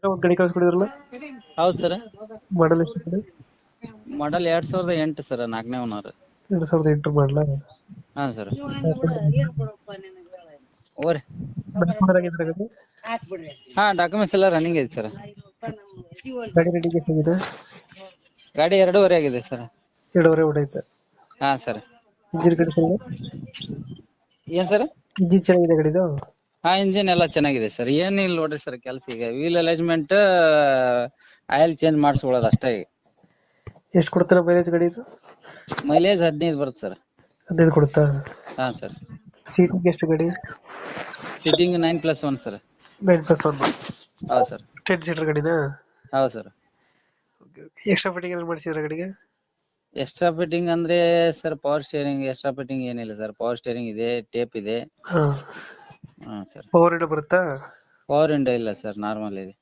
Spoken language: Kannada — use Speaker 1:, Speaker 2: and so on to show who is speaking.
Speaker 1: ಒಂದ್ ಗಾಡಿ ಕಳ್ಸ್ಕೊಡಿದ್ರಲ್ಲ,
Speaker 2: ಹೌದು ಸರ್.
Speaker 1: ಮಾಡಲ್ ಎಷ್ಟು ಗಾಡಿ?
Speaker 2: ಮಾಡಲ್ 2008 ಸರ್, 4ನೇ ಓನರ್.
Speaker 1: 2008 ಮಾಡಲ.
Speaker 2: ಹಾ ಸರ್. ಓರಿ.
Speaker 1: ಆಗಿದ್ರೆ ಗಾಡಿ
Speaker 2: ಹಾ, ಡಾಕ್ಯುಮೆಂಟ್ಸ್ ಎಲ್ಲ ರನ್ನಿಂಗ್ ಐತಿ ಸರ್.
Speaker 1: ಗಾಡಿ ರೇಟಿಂಗ್ ಎಷ್ಟಾಗಿದೆ?
Speaker 2: ಗಾಡಿ 2.5 ಆಗಿದೆ ಸರ್.
Speaker 1: 2.5 ಹೊಡೈತೆ.
Speaker 2: ಹಾ ಸರ್.
Speaker 1: Engine condition?
Speaker 2: ಏನ್ ಸರ್?
Speaker 1: ಇಂಜಿನ್ ಚೆನ್ನಾಗಿದೆ ಗಾಡಿದು?
Speaker 2: ಹಾ, ಇಂಜಿನ್ ಎಲ್ಲ ಚೆನ್ನಾಗಿದೆ ಸರ್. ಏನಿಲ್ಲ ನೋಡ್ರಿ ಸರ್ ಕೆಲಸ. ಈಗ ವೀಲ್ ಅಲೈನ್ಮೆಂಟ್, ಆಯಿಲ್ ಚೇಂಜ್ ಮಾಡಿಸ್ಕೊಳ್ಳೋದು ಅಷ್ಟೇ ಈಗ.
Speaker 1: ಎಷ್ಟು ಕೊಡ್ತಾರೆ ಮೈಲೇಜ್ ಗಾಡಿ ಇದು?
Speaker 2: ಮೈಲೇಜ್ 15 ಬರುತ್ತೆ ಸರ್.
Speaker 1: 15 ಕೊಡುತ್ತಾ?
Speaker 2: ಹಾ ಸರ್.
Speaker 1: ಸೀಟಿಂಗ್ ಎಷ್ಟು ಗಾಡಿ?
Speaker 2: Sitting 9+1 sir.
Speaker 1: 9+1.
Speaker 2: ಹೌದು ಸರ್.
Speaker 1: 10 ಸೀಟರ್ ಗಾಡಿನಾ?
Speaker 2: ಹೌದು ಸರ್.
Speaker 1: ಎಕ್ಸ್ಟ್ರಾ ಫಿಟ್ಟಿಂಗ್ ಏನಾದ್ರು ಮಾಡಿಸಿದ್ರೆ ಗಾಡಿಗೆ?
Speaker 2: ಎಕ್ಸ್ಟ್ರಾ ಫಿಟ್ಟಿಂಗ್ ಅಂದ್ರೆ sir, power steering extra fitting ಏನಿಲ್ಲ ಸರ್. ಪವರ್ ಸ್ಟೇರಿಂಗ್ ಇದೆ, ಟೇಪ್ ಇದೆ.
Speaker 1: ಹಾ.
Speaker 2: ಹಾ ಸರ್.
Speaker 1: ಪವರ್ ವಿಂಡೋ ಬರುತ್ತಾ?
Speaker 2: ಪವರ್ ವಿಂಡೋ ಇಲ್ಲ ಸರ್, ನಾರ್ಮಲ್ ಇದೆ.